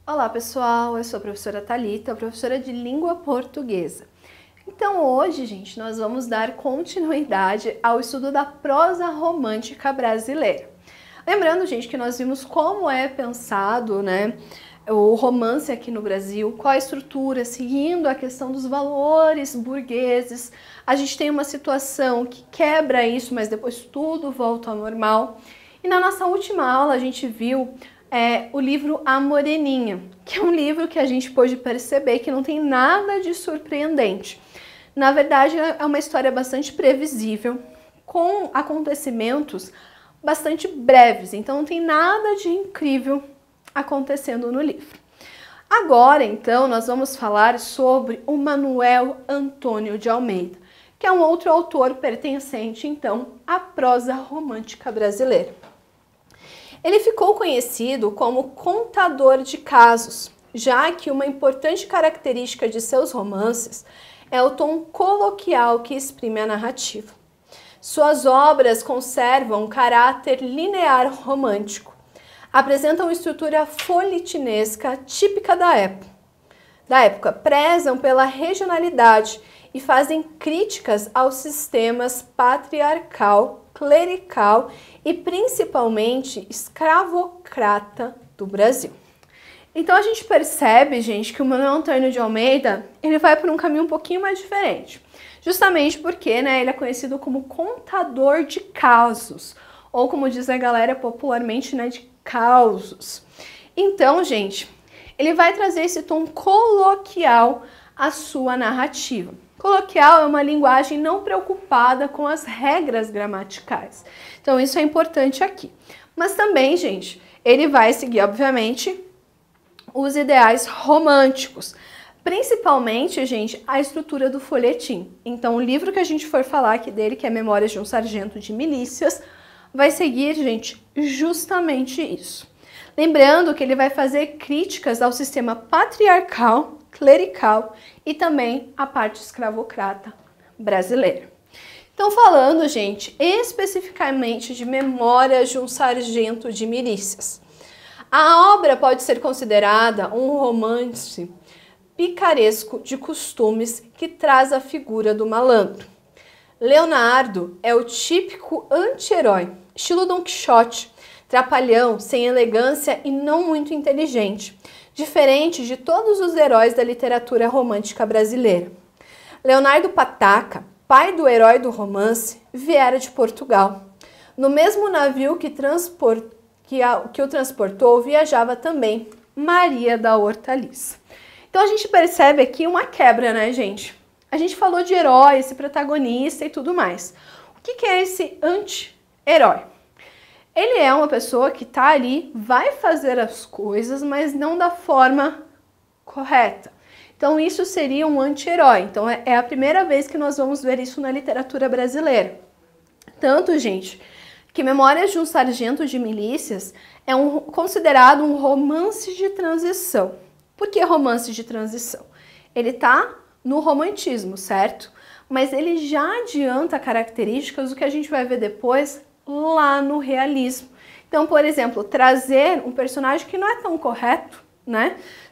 Olá pessoal, eu sou a professora Thalita, professora de língua portuguesa. Então hoje, gente, nós vamos dar continuidade ao estudo da prosa romântica brasileira. Lembrando, gente, que nós vimos como é pensado, o romance aqui no Brasil, qual a estrutura, seguindo a questão dos valores burgueses. A gente tem uma situação que quebra isso, mas depois tudo volta ao normal. E na nossa última aula a gente viu o livro A Moreninha, que é um livro que a gente pôde perceber que não tem nada de surpreendente. Na verdade, é uma história bastante previsível, com acontecimentos bastante breves, então não tem nada de incrível acontecendo no livro. Agora, então, nós vamos falar sobre o Manuel Antônio de Almeida, que é um outro autor pertencente, então, à prosa romântica brasileira. Ele ficou conhecido como contador de casos, já que uma importante característica de seus romances é o tom coloquial que exprime a narrativa. Suas obras conservam um caráter linear romântico, apresentam estrutura folhetinesca típica da época, prezam pela regionalidade e fazem críticas aos sistemas patriarcal, clerical e principalmente escravocrata do Brasil. Então a gente percebe, gente, que o Manuel Antônio de Almeida ele vai por um caminho um pouquinho mais diferente, justamente porque ele é conhecido como contador de casos, ou como diz a galera popularmente, de causos. Então, gente, ele vai trazer esse tom coloquial à sua narrativa. Coloquial é uma linguagem não preocupada com as regras gramaticais. Então, isso é importante aqui. Mas também, gente, ele vai seguir, obviamente, os ideais românticos. Principalmente, gente, a estrutura do folhetim. Então, o livro que a gente for falar aqui dele, que é Memórias de um Sargento de Milícias, vai seguir, gente, justamente isso. Lembrando que ele vai fazer críticas ao sistema patriarcal, clerical e também à parte escravocrata brasileira. Então, falando, gente, especificamente de Memórias de um Sargento de Milícias. A obra pode ser considerada um romance picaresco de costumes que traz a figura do malandro. Leonardo é o típico anti-herói, estilo Don Quixote, trapalhão, sem elegância e não muito inteligente, diferente de todos os heróis da literatura romântica brasileira. Leonardo Pataca, pai do herói do romance, viera de Portugal. No mesmo navio que o transportou, viajava também Maria da Hortaliça. Então a gente percebe aqui uma quebra, gente? A gente falou de herói, esse protagonista e tudo mais. O que é esse anti-herói? Ele é uma pessoa que está ali, vai fazer as coisas, mas não da forma correta. Então isso seria um anti-herói. Então é a primeira vez que nós vamos ver isso na literatura brasileira. Tanto, gente, que Memórias de um Sargento de Milícias é considerado um romance de transição. Por que romance de transição? Ele está no romantismo, certo? Mas ele já adianta características do que a gente vai ver depois lá no realismo. Então, por exemplo, trazer um personagem que não é tão correto,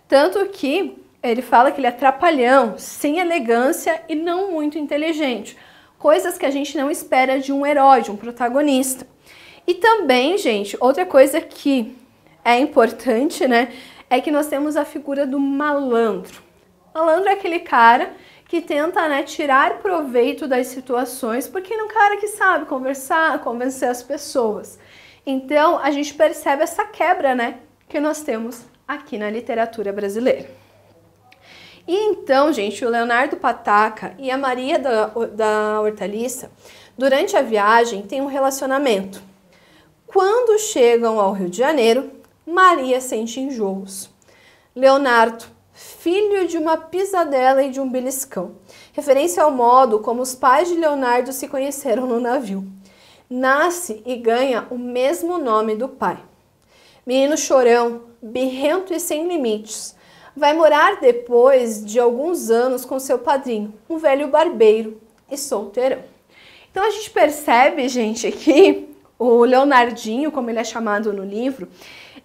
Tanto que ele fala que ele é trapalhão, sem elegância e não muito inteligente. Coisas que a gente não espera de um herói, de um protagonista. E também, gente, outra coisa que é importante, é que nós temos a figura do malandro. Malandro é aquele cara que tenta, tirar proveito das situações, porque ele é um cara que sabe conversar, convencer as pessoas. Então, a gente percebe essa quebra, que nós temos aqui na literatura brasileira. E então, gente, o Leonardo Pataca e a Maria da Hortaliça, durante a viagem, têm um relacionamento. Quando chegam ao Rio de Janeiro, Maria sente enjoos. Leonardo, filho de uma pisadela e de um beliscão, referência ao modo como os pais de Leonardo se conheceram no navio. Nasce e ganha o mesmo nome do pai. Menino chorão, birrento e sem limites, vai morar depois de alguns anos com seu padrinho, um velho barbeiro e solteirão. Então a gente percebe, gente, que o Leonardinho, como ele é chamado no livro,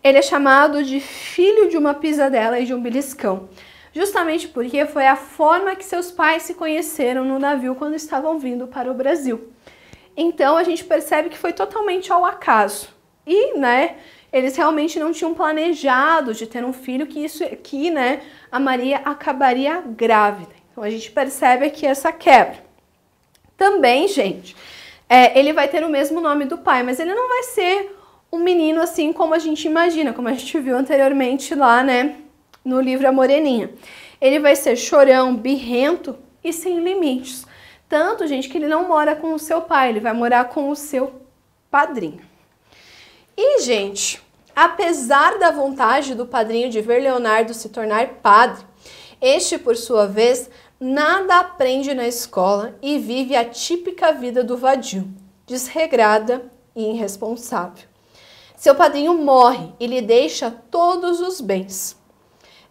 ele é chamado de filho de uma pisadela e de um beliscão, justamente porque foi a forma que seus pais se conheceram no navio quando estavam vindo para o Brasil. Então a gente percebe que foi totalmente ao acaso. E, né, eles realmente não tinham planejado de ter um filho, que a Maria acabaria grávida. Então a gente percebe aqui essa quebra. Também, gente, ele vai ter o mesmo nome do pai, mas ele não vai ser um menino assim como a gente imagina, como a gente viu anteriormente lá, né, no livro A Moreninha. Ele vai ser chorão, birrento e sem limites. Tanto, gente, que ele não mora com o seu pai, ele vai morar com o seu padrinho. E, gente, apesar da vontade do padrinho de ver Leonardo se tornar padre, este, por sua vez, nada aprende na escola e vive a típica vida do vadio, desregrada e irresponsável. Seu padrinho morre e lhe deixa todos os bens.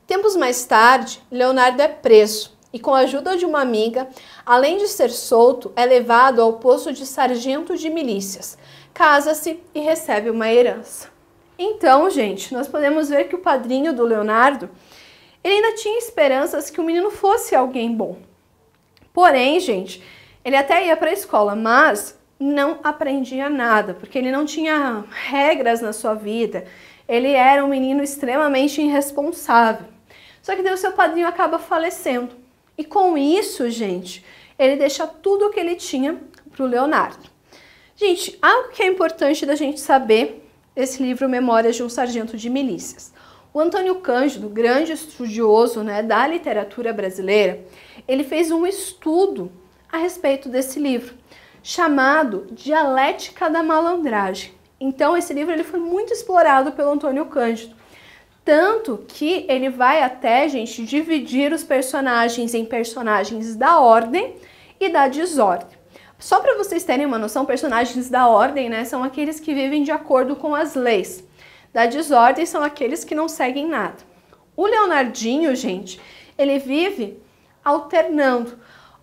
Tempos mais tarde, Leonardo é preso e, com a ajuda de uma amiga, além de ser solto, é levado ao posto de sargento de milícias, casa-se e recebe uma herança. Então, gente, nós podemos ver que o padrinho do Leonardo, ele ainda tinha esperanças que o menino fosse alguém bom. Porém, gente, ele até ia para a escola, mas não aprendia nada, porque ele não tinha regras na sua vida. Ele era um menino extremamente irresponsável. Só que daí o seu padrinho acaba falecendo. E com isso, gente, ele deixa tudo o que ele tinha para o Leonardo. Gente, algo que é importante da gente saber desse livro Memórias de um Sargento de Milícias. O Antônio Cândido, grande estudioso, da literatura brasileira, ele fez um estudo a respeito desse livro, chamado Dialética da Malandragem. Então, esse livro ele foi muito explorado pelo Antônio Cândido. Tanto que ele vai até, gente, dividir os personagens em personagens da ordem e da desordem. Só para vocês terem uma noção, personagens da ordem, são aqueles que vivem de acordo com as leis. Da desordem são aqueles que não seguem nada. O Leonardinho, gente, ele vive alternando.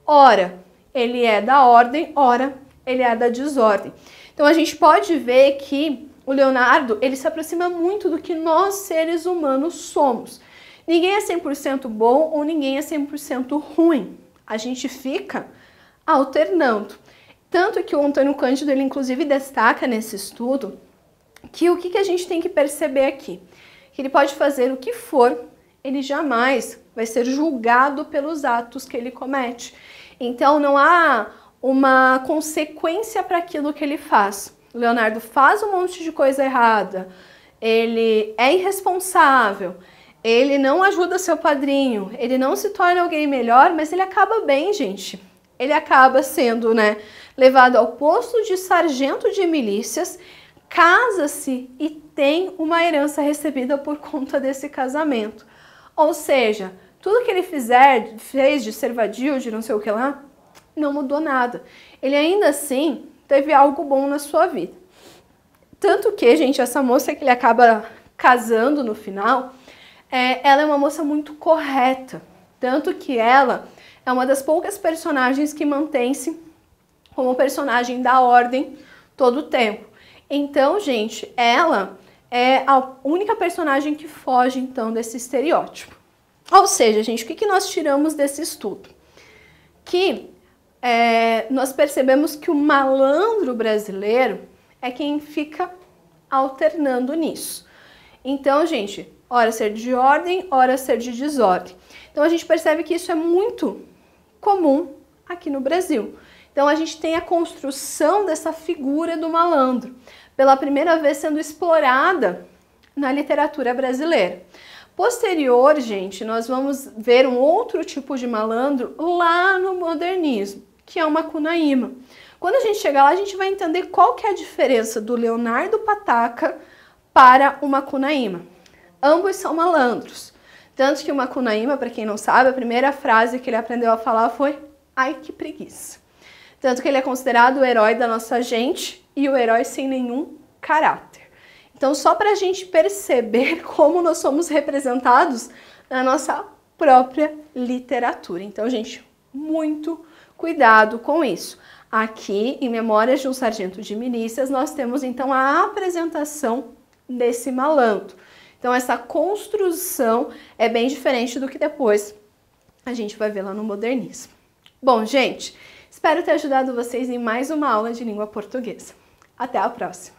Ora, ele é da ordem, ora, ele é da desordem. Então a gente pode ver que o Leonardo, ele se aproxima muito do que nós, seres humanos, somos. Ninguém é 100% bom ou ninguém é 100% ruim. A gente fica alternando. Tanto que o Antônio Cândido, ele inclusive destaca nesse estudo que o que a gente tem que perceber aqui? Que ele pode fazer o que for, ele jamais vai ser julgado pelos atos que ele comete. Então não há uma consequência para aquilo que ele faz. O Leonardo faz um monte de coisa errada, ele é irresponsável, ele não ajuda seu padrinho, ele não se torna alguém melhor, mas ele acaba bem, gente. Ele acaba sendo, levado ao posto de sargento de milícias, casa-se e tem uma herança recebida por conta desse casamento. Ou seja, tudo que ele fez de ser vadio, de não sei o que lá, não mudou nada. Ele ainda assim teve algo bom na sua vida. Tanto que, gente, essa moça que ele acaba casando no final, ela é uma moça muito correta. Tanto que ela é uma das poucas personagens que mantém-se como personagem da ordem todo o tempo. Então, gente, ela é a única personagem que foge, então, desse estereótipo. Ou seja, gente, o que nós tiramos desse estudo? Que nós percebemos que o malandro brasileiro é quem fica alternando nisso. Então, gente, ora ser de ordem, ora ser de desordem. Então, a gente percebe que isso é muito comum aqui no Brasil. Então, a gente tem a construção dessa figura do malandro, pela primeira vez sendo explorada na literatura brasileira. Posterior, gente, nós vamos ver um outro tipo de malandro lá no modernismo, que é o macunaíma. Quando a gente chegar lá, a gente vai entender qual que é a diferença do Leonardo Pataca para o macunaíma. Ambos são malandros. Tanto que o macunaíma, para quem não sabe, a primeira frase que ele aprendeu a falar foi "ai, que preguiça". Tanto que ele é considerado o herói da nossa gente e o herói sem nenhum caráter. Então, só para a gente perceber como nós somos representados na nossa própria literatura. Então, gente, muito cuidado com isso. Aqui, em Memórias de um Sargento de Milícias, nós temos, então, a apresentação desse malandro. Então essa construção é bem diferente do que depois a gente vai ver lá no modernismo. Bom, gente, espero ter ajudado vocês em mais uma aula de língua portuguesa. Até a próxima!